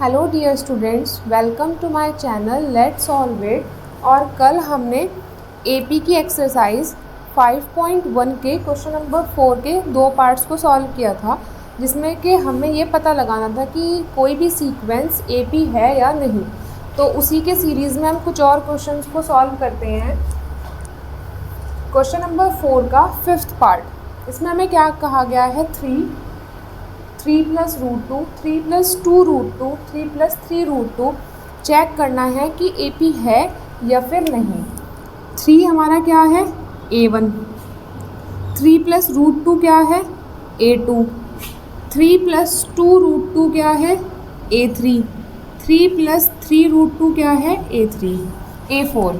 Hello dear students, welcome to my channel let's solve it. और कल हमने AP की एक्सरसाइज 5.1 के क्वेश्चन नंबर 4 के दो पार्ट्स को सॉल्व किया था, जिसमें कि हमें ये पता लगाना था कि कोई भी सीक्वेंस एपी है या नहीं। तो उसी के सीरीज़ में हम कुछ और क्वेश्चंस को सॉल्व करते हैं। क्वेश्चन नंबर 4 का 5th पार्ट, इसमें हमें क्या कहा गया है, 3 plus root 2, 3 plus 2 root 2, 3 plus 3 root 2 check करना है कि एपी है या फिर नहीं। 3 हमारा क्या है, A1। 3 प्लस रूट 2 क्या है, A2। 3 प्लस 2 रूट 2 क्या है, A3। 3 प्लस 3 रूट 2 क्या है, A3, A4।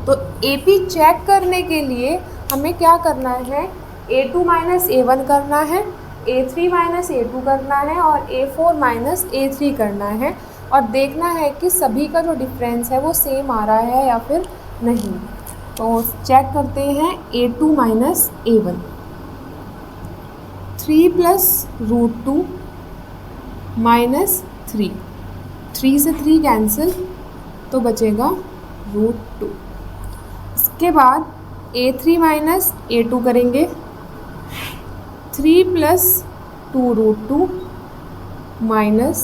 तो एपी चेक करने के लिए हमें क्या करना है, A2 माइनस A1 करना है, A3 माइनस A2 करना है और A4 माइनस A3 करना है, और देखना है कि सभी का जो डिफरेंस है वो सेम आ रहा है या फिर नहीं। तो चेक करते हैं A2 minus A1। 3 plus root 2 minus 3, 3 से 3 कैंसिल, तो बचेगा रूट 2। इसके बाद A3 माइनस A2 करेंगे। 3 plus 2 root 2 minus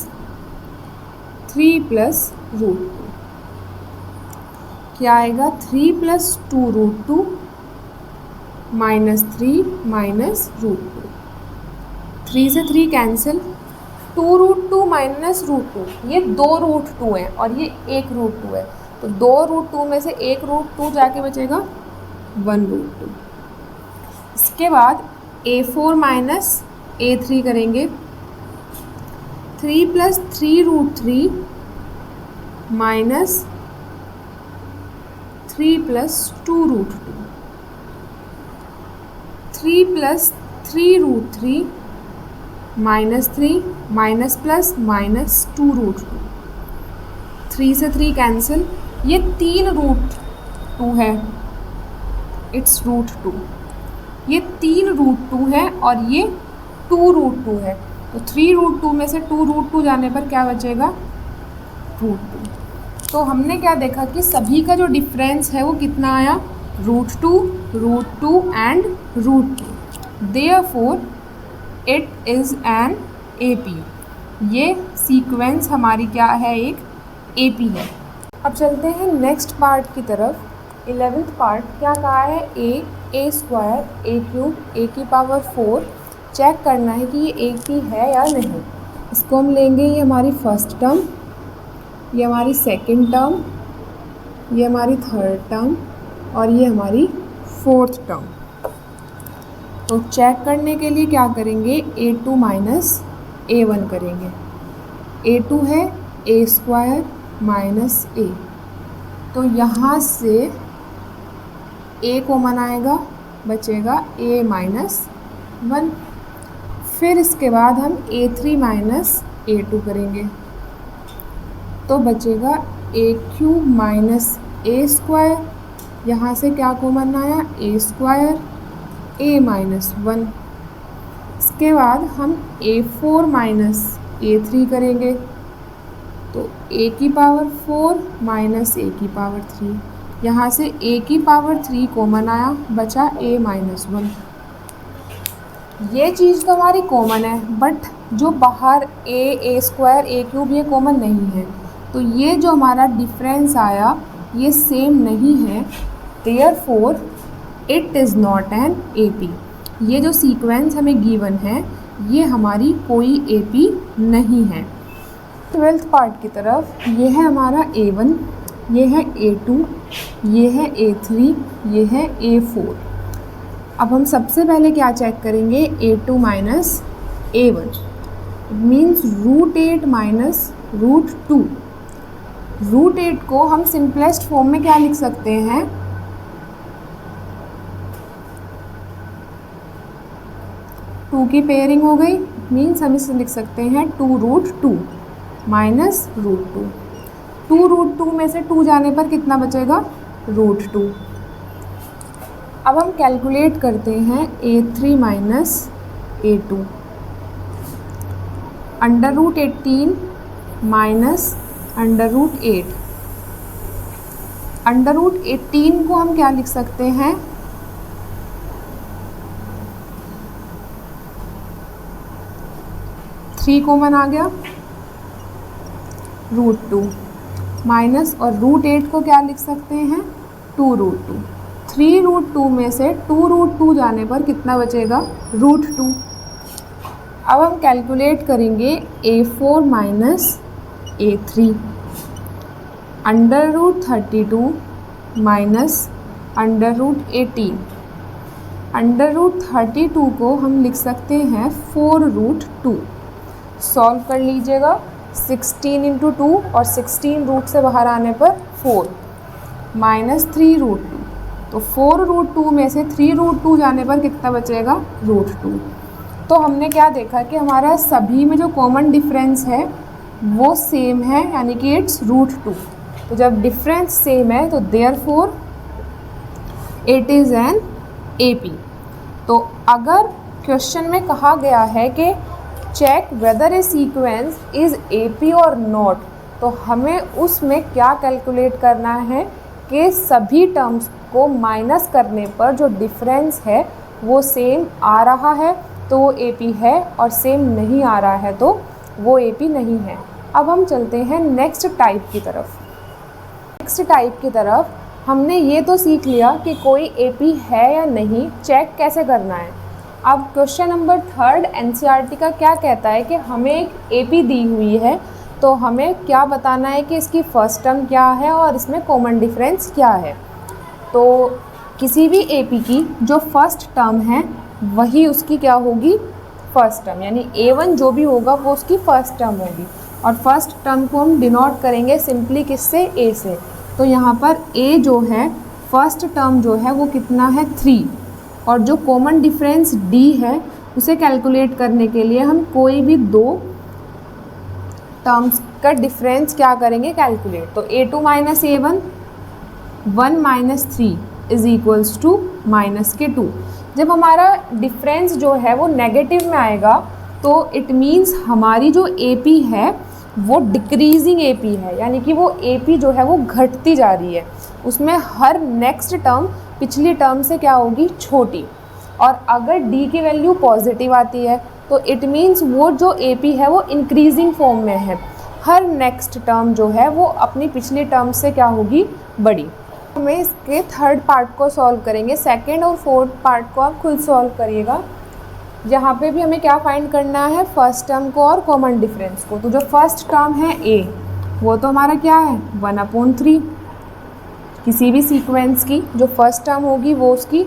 3 plus root 2, क्या आएगा, 3 plus 2 root 2 minus 3 minus root 2। 3 से 3 कैंसिल, 2 रूट 2 माइनस रूट 2, ये 2 रूट 2 है और ये 1 रूट 2 है, तो 2 रूट 2 में से 1 रूट 2 जाके बचेगा 1 रूट 2। इसके बाद A4 माइनस A3 करेंगे। 3 plus 3 root 3 minus 3 plus 2 root 2। 3 plus 3 root 3 minus 3 minus plus minus 2 root 2। 3 से 3 कैंसिल, ये 3 रूट 2 है, इट्स रूट 2। ये 3 रूट 2 है और ये 2 रूट 2 है, तो 3 रूट 2 में से 2 रूट 2 जाने पर क्या बचेगा, रूट 2। तो हमने क्या देखा कि सभी का जो डिफरेंस है वो कितना आया, root 2 and root 2। Therefore it is an AP. ये सीक्वेंस हमारी क्या है, एक एपी है। अब चलते हैं नेक्स्ट पार्ट की तरफ। 11th पार्ट क्या कहा है, a square a cube a की पावर 4 चेक करना है कि ये एपी है या नहीं। इसको हम लेंगे, ये हमारी फर्स्ट टर्म, ये हमारी सेकंड टर्म, ये हमारी थर्ड टर्म और ये हमारी फोर्थ टर्म। तो चेक करने के लिए क्या करेंगे, A2 माइनस A1 करेंगे। A2 है a स्क्वायर माइनस a, तो यहाँ से a कॉमन आएगा, बचेगा a माइनस 1। फिर इसके बाद हम A3 माइनस A2 करेंगे, तो बचेगा a cube minus a square, यहाँ से क्या कॉमन आया, a स्क्वायर, a माइनस 1। इसके बाद हम A4 माइनस A3 करेंगे, तो a की पावर 4 माइनस a की पावर 3, यहाँ से a की पावर 3 कॉमन आया, बचा a माइनस 1। ये चीज़ तो हमारी कॉमन है, बट जो बाहर a स्क्वायर a क्यूब ये कॉमन नहीं है, तो ये जो हमारा डिफरेंस आया ये सेम नहीं है। Therefore it is not an AP. ये जो सीक्वेंस हमें गिवन है ये हमारी कोई एपी नहीं है। 12th पार्ट की तरफ, ये है हमारा A1, ये है A2, ये है A3, ये है A4। अब हम सबसे पहले क्या चेक करेंगे, A2 minus A1 means root 8 minus root 2। Root 8 को हम सिंपलेस्ट फॉर्म में क्या लिख सकते हैं, टू की पेयरिंग हो गई, मीन्स हम इसे लिख सकते हैं 2 रूट 2 माइनस रूट 2। 2 रूट 2 में से 2 जाने पर कितना बचेगा, रूट 2। अब हम कैलकुलेट करते हैं A3 माइनस A2। √18 माइनस √8। √18 को हम क्या लिख सकते हैं, थ्री कॉमन आ गया, √2 माइनस, और √8 को क्या लिख सकते हैं, 2√2। 3√2 में से 2√2 जाने पर कितना बचेगा, √2। अब हम कैलकुलेट करेंगे A4 माइनस A3। √32 माइनस √18। √32 को हम लिख सकते हैं 4√2। सॉल्व कर लीजिएगा, 16 × 2 और 16 रूट से बाहर आने पर 4 माइनस 3√2। तो 4√2 में से 3√2 जाने पर कितना बचेगा, √2। तो हमने क्या देखा कि हमारा सभी में जो कॉमन डिफरेंस है वो सेम है, यानी कि इट्स √2। तो जब डिफरेंस सेम है तो therefore it is an AP। तो अगर क्वेश्चन में कहा गया है कि check whether a sequence is AP और नॉट, तो हमें उसमें क्या कैलकुलेट करना है कि सभी टर्म्स को माइनस करने पर जो डिफरेंस है वो सेम आ रहा है तो वो AP है, और सेम नहीं आ रहा है तो वो AP नहीं है। अब हम चलते हैं नेक्स्ट टाइप की तरफ। नेक्स्ट टाइप की तरफ हमने ये तो सीख लिया कि कोई AP है या नहीं, चेक कैसे करना है। अब क्वेश्चन नंबर 3 NCERT का क्या कहता है कि हमें एक AP दी हुई है, तो हमें क्या बताना है कि इसकी फर्स्ट टर्म क्या है और इसमें कॉमन डिफरेंस क्या है। तो किसी भी AP की जो फर्स्ट टर्म है वही उसकी क्या होगी, फर्स्ट टर्म, यानी A1 जो भी होगा वो उसकी फर्स्ट टर्म होगी। और फर्स्ट टर्म को हम डिनोट करेंगे सिंपली किससे, A से। तो यहाँ पर A जो है फर्स्ट टर्म जो है वो कितना है, 3, और जो कॉमन डिफरेंस D है उसे कैलकुलेट करने के लिए हम कोई भी दो टर्म्स का डिफरेंस क्या करेंगे, कैलकुलेट। तो A2 minus A1, 1 minus 3 is equals to minus के 2। जब हमारा डिफरेंस जो है वो नेगेटिव में आएगा तो इट मीन्स हमारी जो AP है वो डिक्रीजिंग AP है, यानी कि वो AP जो है वो घटती जा रही है, उसमें हर नेक्स्ट टर्म पिछली टर्म से क्या होगी, छोटी। और अगर D की वैल्यू पॉजिटिव आती है तो इट मीन्स वो जो AP है वो इंक्रीजिंग फॉर्म में है, हर नेक्स्ट टर्म जो है वो अपनी पिछली टर्म से क्या होगी, बड़ी। हमें इसके थर्ड पार्ट को सॉल्व करेंगे, सेकंड और फोर्थ पार्ट को आप खुद सॉल्व करिएगा। यहाँ पे भी हमें क्या फाइंड करना है, फर्स्ट टर्म को और कॉमन डिफरेंस को। तो जो फर्स्ट टर्म है A वो तो हमारा क्या है, 1/3। किसी भी सीक्वेंस की जो फर्स्ट टर्म होगी वो उसकी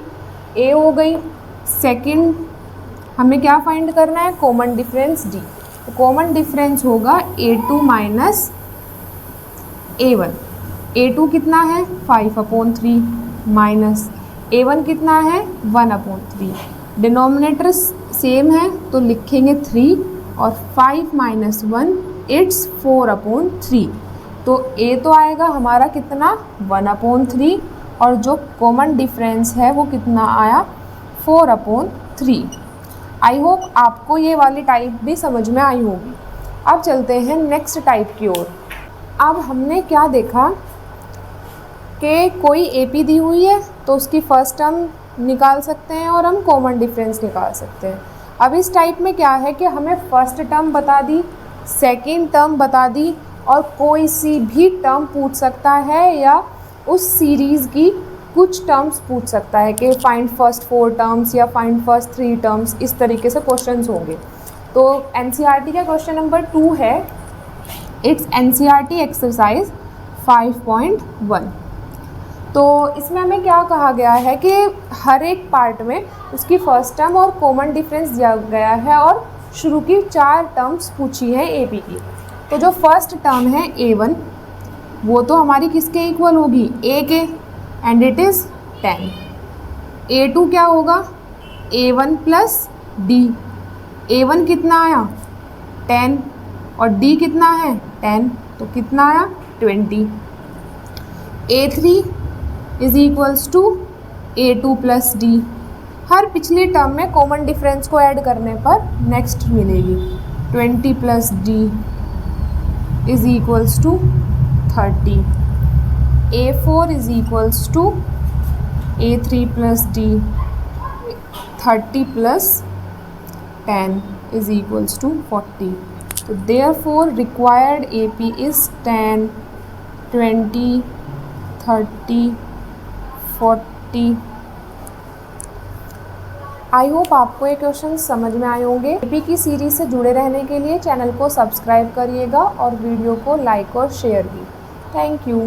A हो गई। सेकंड हमें क्या फाइंड करना है, कॉमन डिफरेंस D। तो कॉमन डिफरेंस होगा A2 माइनस A1। A2 कितना है, 5/3 माइनस A1 कितना है, 1/3। डिनोमिनेटर सेम है तो लिखेंगे 3, और 5 माइनस 1 इट्स 4/3। तो A तो आएगा हमारा कितना, 1/3, और जो कॉमन डिफरेंस है वो कितना आया, 4/3। आई होप आपको ये वाली टाइप भी समझ में आई होगी। अब चलते हैं नेक्स्ट टाइप की ओर। अब हमने क्या देखा कि कोई AP दी हुई है तो उसकी फर्स्ट टर्म निकाल सकते हैं और हम कॉमन डिफरेंस निकाल सकते हैं। अब इस टाइप में क्या है कि हमें फर्स्ट टर्म बता दी, सेकंड टर्म बता दी, और कोई सी भी टर्म पूछ सकता है या उस सीरीज़ की कुछ टर्म्स पूछ सकता है कि फाइंड फर्स्ट 4 टर्म्स या फाइंड फर्स्ट 3 टर्म्स, इस तरीके से क्वेश्चंस होंगे। तो NCERT का क्वेश्चन नंबर 2 है, इट्स NCERT एक्सरसाइज 5.1। तो इसमें हमें क्या कहा गया है कि हर एक पार्ट में उसकी फर्स्ट टर्म और कॉमन डिफरेंस दिया गया है और शुरू की 4 टर्म्स पूछी है AP की। तो जो फर्स्ट टर्म है A1 वो तो हमारी किसके इक्वल होगी, A के, एंड इट इज़ 10। A2 क्या होगा, A1 प्लस D। A1 कितना आया, 10, और D कितना है, 10, तो कितना आया, 20। A3 is equals to A2 plus D। हर पिछली टर्म में कॉमन डिफरेंस को ऐड करने पर नेक्स्ट मिलेगी 20 plus D is equals to 30. A4 is equals to A3 plus D. 30 plus 10 is equals to 40. So therefore required AP is 10, 20, 30, 40. I hope आपको ये question समझ में आए होंगे. एपी की सीरीज से जुड़े रहने के लिए चैनल को सब्सक्राइब करिएगा और वीडियो को लाइक और शेयर भी. Thank you.